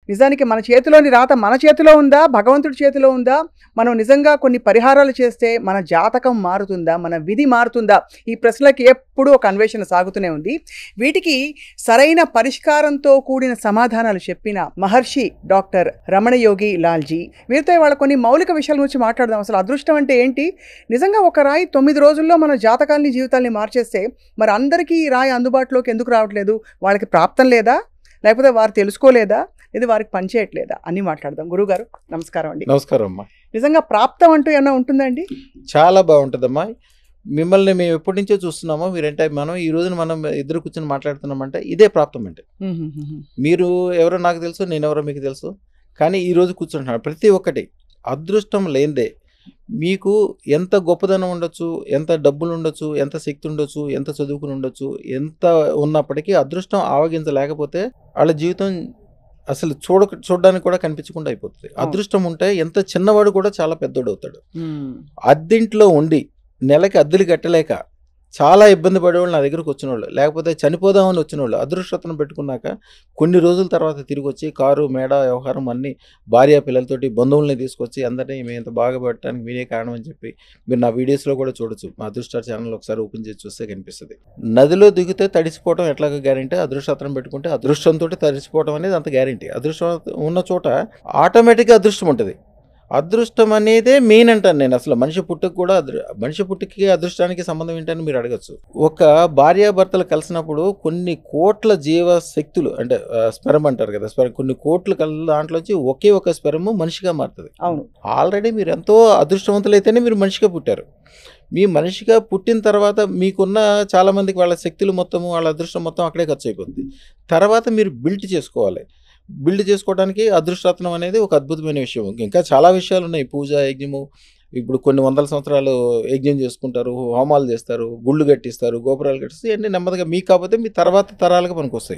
నిజానికి మన చేతిలోని రాత మన చేతిలో ఉందా? భగవంతుడి చేతిలో ఉందా? మనం నిజంగా కొన్ని పరిహారాలు చేస్తే మన జాతకం మారుతుందా? మన విధి మారుతుందా? ఈ ప్రశ్నలకి ఎప్పుడూ ఒక అన్వేషణ సాగుతూనే ఉంది. వీటికి సరైన పరిష్కారంతో కూడిన సమాధానాలు చెప్పిన మహర్షి డాక్టర్ రమణయోగి లాల్జీ. వీరితో ఇవాళ కొన్ని మౌలిక విషయాల గురించి మాట్లాడదాం. అసలు అదృష్టం అంటే ఏంటి? నిజంగా ఒక రాయి 9 రోజుల్లో మన జాతకాల్ని, జీవితాల్ని మార్చేస్తే మరి అందరికీ ఈ రాయి అందుబాటులోకి ఎందుకు రావట్లేదు? వాళ్ళకి ప్రాప్తం లేదా? లేకపోతే వారు తెలుసుకోలేదా? ఇది వారికి పనిచేయట్లేదా? అన్నీ మాట్లాడదాం. గురువుగారు నమస్కారం అండి. నమస్కారం అమ్మా. నిజంగా ప్రాప్తం అంటూ ఏమన్నా ఉంటుందండి? చాలా బాగుంటుందమ్మా. మిమ్మల్ని మేము ఎప్పటి నుంచో చూస్తున్నామో, మీరంటే మనం ఈ రోజున మనం ఇద్దరు కూర్చొని మాట్లాడుతున్నామంటే ఇదే ప్రాప్తం అంటే. మీరు ఎవరో నాకు తెలుసు, నేను ఎవరో మీకు తెలుసు, కానీ ఈ రోజు కూర్చుంటున్నాను. ప్రతి ఒక్కటి అదృష్టం లేనిదే మీకు ఎంత గొప్పదనం ఉండొచ్చు, ఎంత డబ్బులు ఉండొచ్చు, ఎంత శక్తి ఉండొచ్చు, ఎంత చదువుకుని ఉండొచ్చు, ఎంత ఉన్నప్పటికీ అదృష్టం ఆవగించలేకపోతే వాళ్ళ జీవితం అసలు చూడడానికి కూడా కనిపించకుండా అయిపోతుంది. అదృష్టం ఉంటే ఎంత చిన్నవాడు కూడా చాలా పెద్దోడు అవుతాడు. అద్దెంట్లో ఉండి నెలకి అద్దెలు కట్టలేక చాలా ఇబ్బంది పడేవాళ్ళు నా దగ్గరకు వచ్చిన వాళ్ళు, లేకపోతే చనిపోదామని వచ్చిన వాళ్ళు అదృష్టతను పెట్టుకున్నాక కొన్ని రోజుల తర్వాత తిరిగి వచ్చి కారు మేడ వ్యవహారం అన్నీ భార్య పిల్లలతోటి బంధువుల్ని తీసుకొచ్చి అందరినీ మేము ఇంత బాగా పెట్టడానికి మీరే కారణం అని చెప్పి మీరు నా వీడియోస్లో కూడా చూడొచ్చు. మా అదృష్ట ఛానల్ ఒకసారి ఓపెన్ చేసి చూస్తే కనిపిస్తుంది. నదిలో దిగితే తడిసిపోవడం ఎట్లాగా గ్యారెంటీ, అదృష్టతను పెట్టుకుంటే అదృష్టంతో తడిసిపోవడం అనేది అంత గ్యారెంటీ. అదృష్టం ఉన్న చోట ఆటోమేటిక్గా అదృష్టం ఉంటుంది. అదృష్టం అనేదే మెయిన్ అంటాను నేను. అసలు మనిషి పుట్టుకు కూడా మనిషి పుట్టుకి అదృష్టానికి సంబంధం ఏంటని మీరు అడగచ్చు. ఒక భార్యాభర్తలు కలిసినప్పుడు కొన్ని కోట్ల జీవశక్తులు అంటే స్పెర్మ్ అంటారు కదా, కొన్ని కోట్లు దాంట్లోంచి ఒకే ఒక స్పెర్మ్ మనిషిగా మారుతుంది. అవును, ఆల్రెడీ మీరు ఎంతో అదృష్టవంతులైతేనే మీరు మనిషిగా పుట్టారు. మీ మనిషిగా పుట్టిన తర్వాత మీకున్న చాలామందికి వాళ్ళ శక్తులు మొత్తము, వాళ్ళ అదృష్టం మొత్తం అక్కడే ఖర్చు అయిపోతుంది. తర్వాత మీరు బిల్డ్ చేసుకోవాలి. బిల్డ్ చేసుకోవడానికి అదృష్టరత్నం అనేది ఒక అద్భుతమైన విషయం. ఇంకా చాలా విషయాలు ఉన్నాయి. పూజ, యజ్ఞము, ఇప్పుడు కొన్ని వందల సంవత్సరాలు యజ్ఞం చేసుకుంటారు, హోమాలు చేస్తారు, గుళ్ళు కట్టిస్తారు, గోపురాలు కట్టిస్తారు. ఇవన్నీ నెమ్మదిగా మీకు కాకపోతే మీ తర్వాత తరాలకు పనికొస్తాయి.